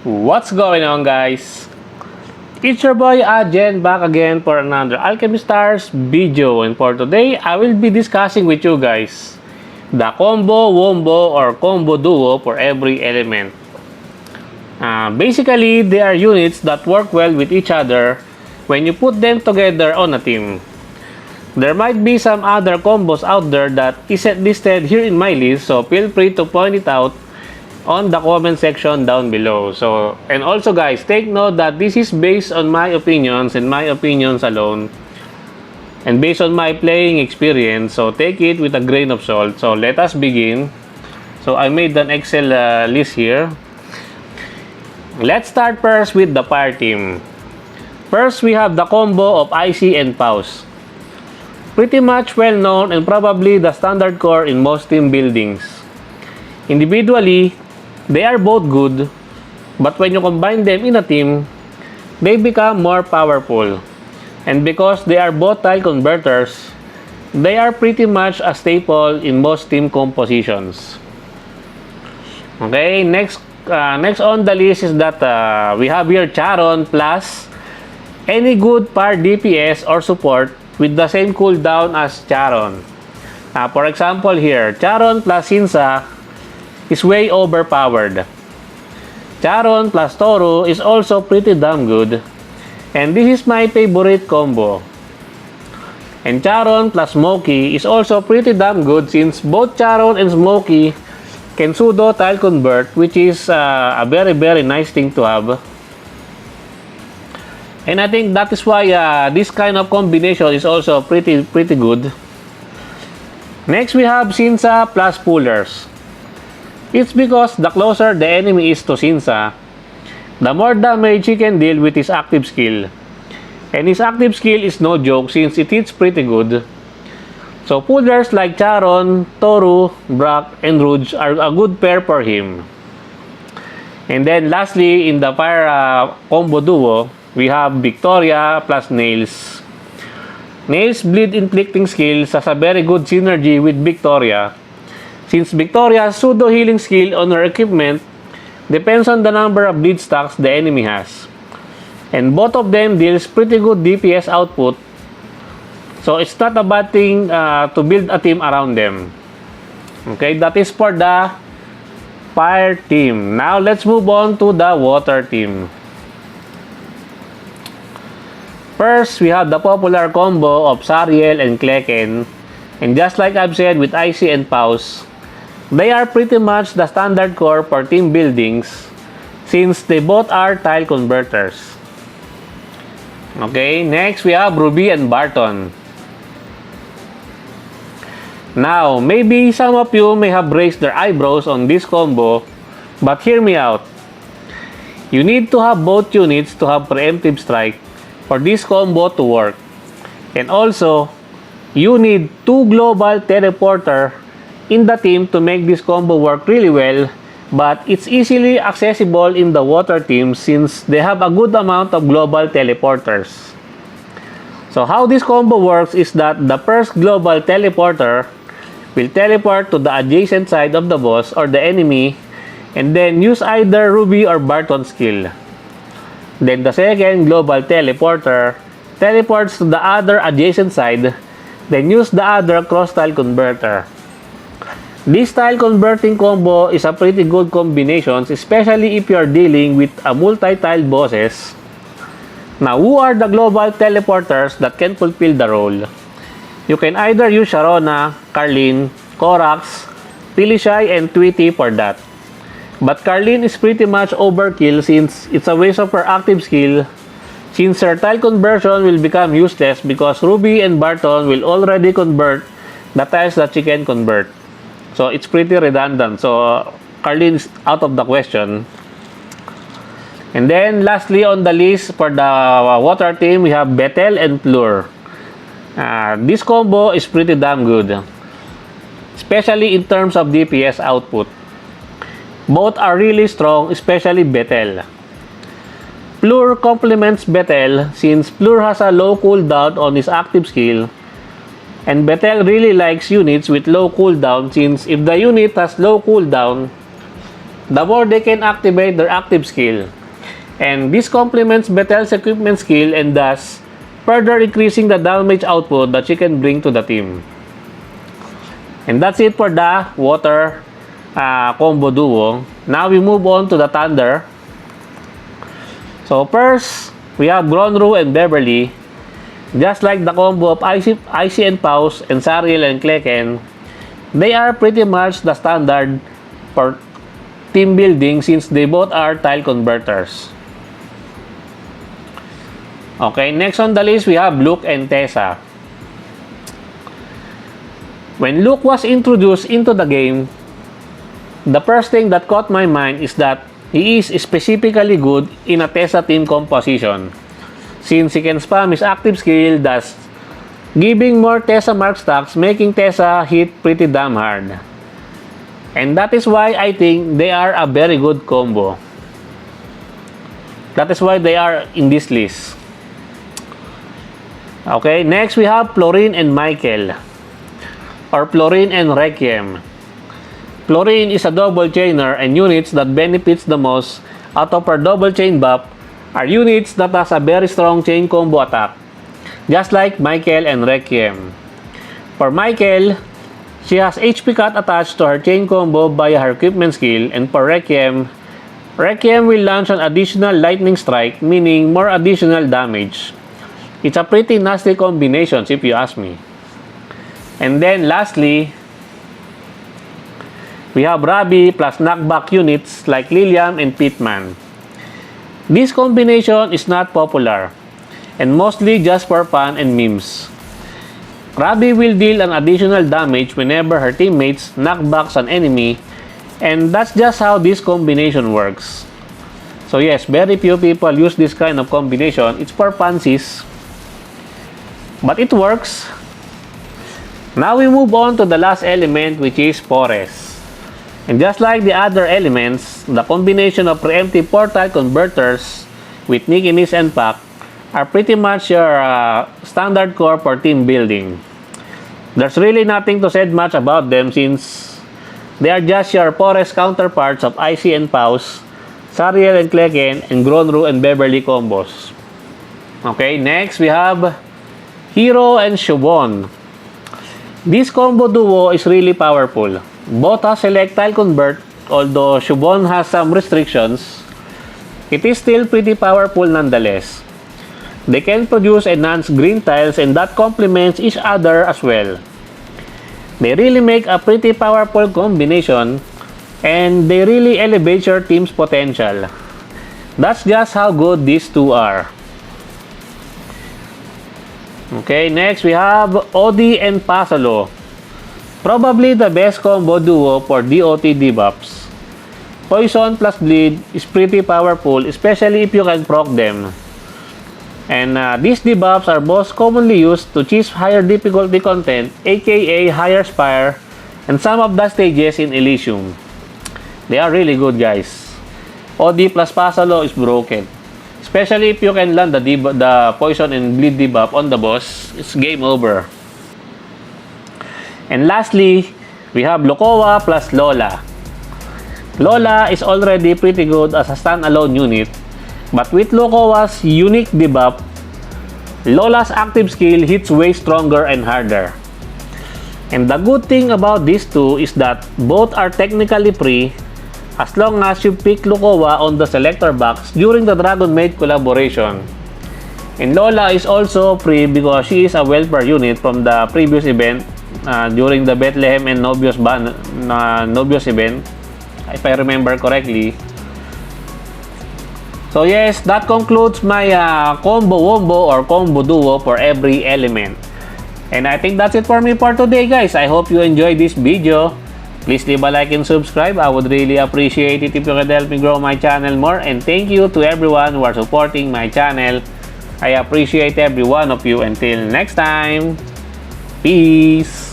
What's going on, guys? It's your boy Ajen back again for another Alchemy Stars video, and for today I will be discussing with you guys the combo, wombo, or combo duo for every element. Basically, they are units that work well with each other when you put them together on a team. There might be some other combos out there that isn't listed here in my list, so feel free to point it out on the comment section down below. And also guys, take note that this is based on my opinions and my opinions alone, and based on my playing experience, so take it with a grain of salt. So let us begin. So I made an Excel list here. Let's start first with the fire team. First, we have the combo of Icy and Pause. Pretty much well known and probably the standard core in most team buildings. Individually, they are both good, but when you combine them in a team, they become more powerful. And because they are both tile converters, they are pretty much a staple in most team compositions. Okay, next on the list is that we have here Charon plus any good fire DPS or support with the same cooldown as Charon. For example here, Charon plus Sinsa is way overpowered. Charon plus Toru is also pretty damn good, and this is my favorite combo. And Charon plus Smokey is also pretty damn good since both Charon and Smokey can pseudo tile convert, which is a very nice thing to have. And I think that is why this kind of combination is also pretty good. Next, we have Sinsa plus Pullers. It's because the closer the enemy is to Sinsa, the more damage he can deal with his active skill. And his active skill is no joke since it hits pretty good. So pullers like Charon, Toru, Brock, and Rouge are a good pair for him. And then lastly, in the fire combo duo, we have Victoria plus Nails. Nails' bleed inflicting skills has a very good synergy with Victoria, since Victoria's pseudo healing skill on her equipment depends on the number of bleed stacks the enemy has. And both of them deals pretty good DPS output, so it's not a bad thing to build a team around them. Okay, that is for the fire team. Now let's move on to the water team. First, we have the popular combo of Sariel and Kleken. And just like I've said with Icy and Pause, they are pretty much the standard core for team buildings since they both are tile converters. Okay, next we have Ruby and Barton. Now, maybe some of you may have raised their eyebrows on this combo, but hear me out. You need to have both units to have preemptive strike for this combo to work. And also, you need two global teleporter in the team to make this combo work really well, but it's easily accessible in the water team since they have a good amount of global teleporters. So how this combo works is that the first global teleporter will teleport to the adjacent side of the boss or the enemy and then use either Ruby or Barton skill. Then the second global teleporter teleports to the other adjacent side, then use the other cross tile converter. This tile converting combo is a pretty good combination, especially if you are dealing with a multi-tile bosses. Now, who are the global teleporters that can fulfill the role? You can either use Sharona, Karlin, Korax, Pilishai, and Tweety for that. But Karlin is pretty much overkill since it's a waste of her active skill, since her tile conversion will become useless because Ruby and Barton will already convert the tiles that she can convert. So it's pretty redundant. So Karlin is out of the question. And then lastly on the list for the water team, we have Bethel and Plur. This combo is pretty damn good, especially in terms of DPS output. Both are really strong, especially Bethel. Plur complements Bethel since Plur has a low cooldown on his active skill, and Bethel really likes units with low cooldown since if the unit has low cooldown, the more they can activate their active skill. And this complements Bethel's equipment skill and thus further increasing the damage output that she can bring to the team. And that's it for the water combo duo. Now we move on to the thunder. So first, we have Gronru and Beverly. Just like the combo of Icy and Paus and Sariel and Kleken, they are pretty much the standard for team building since they both are tile converters. Okay, next on the list we have Luke and Tessa. When Luke was introduced into the game, the first thing that caught my mind is that he is specifically good in a Tessa team composition, since he can spam his active skill, thus giving more Tessa mark stacks, making Tessa hit pretty damn hard. And that is why I think they are a very good combo. That is why they are in this list. Okay, next we have Florine and Michael, or Florine and Requiem. Florine is a double chainer, and units that benefits the most out of her double chain buff are units that has a very strong chain combo attack, just like Michael and Requiem. For Michael, she has HP cut attached to her chain combo via her equipment skill, and for Requiem will launch an additional lightning strike, meaning more additional damage. It's a pretty nasty combination if you ask me. And then lastly, we have Robbie plus knockback units like Lilium and Pitman. This combination is not popular and mostly just for fun and memes. Robbie will deal an additional damage whenever her teammates knock back an enemy, and that's just how this combination works. So yes, very few people use this kind of combination. It's for fancies, but it works. Now we move on to the last element, which is Forest. And just like the other elements, the combination of preemptive portal converters with Nikinis and Pack are pretty much your standard core for team building. There's really nothing to say much about them since they are just your Forest counterparts of Icy and Paus, Sariel and Kleken, and Gronru and Beverly combos. Okay, next we have Hero and Shubon. This combo duo is really powerful. Both have select tile convert, although Shubon has some restrictions. It is still pretty powerful nonetheless. They can produce enhanced green tiles, and that complements each other as well. They really make a pretty powerful combination, and they really elevate your team's potential. That's just how good these two are. Okay, next we have Odi and Pasalo. Probably the best combo duo for DOT debuffs. Poison plus bleed is pretty powerful, especially if you can proc them. And these debuffs are most commonly used to cheese higher difficulty content, aka higher spire, and some of the stages in Elysium. They are really good, guys. OD plus Pasalo is broken. Especially if you can land the poison and bleed debuff on the boss, it's game over. And lastly, we have Lokowa plus Lola. Lola is already pretty good as a standalone unit, but with Lokowa's unique debuff, Lola's active skill hits way stronger and harder. And the good thing about these two is that both are technically free as long as you pick Lokowa on the selector box during the Dragon Maid collaboration. And Lola is also free because she is a welfare unit from the previous event during the Bethlehem and Nobios event, if I remember correctly. So yes, that concludes my combo wombo or combo duo for every element. And I think that's it for me for today, guys. I hope you enjoyed this video. Please leave a like and subscribe. I would really appreciate it if you could help me grow my channel more. And thank you to everyone who are supporting my channel. I appreciate every one of you. Until next time, peace.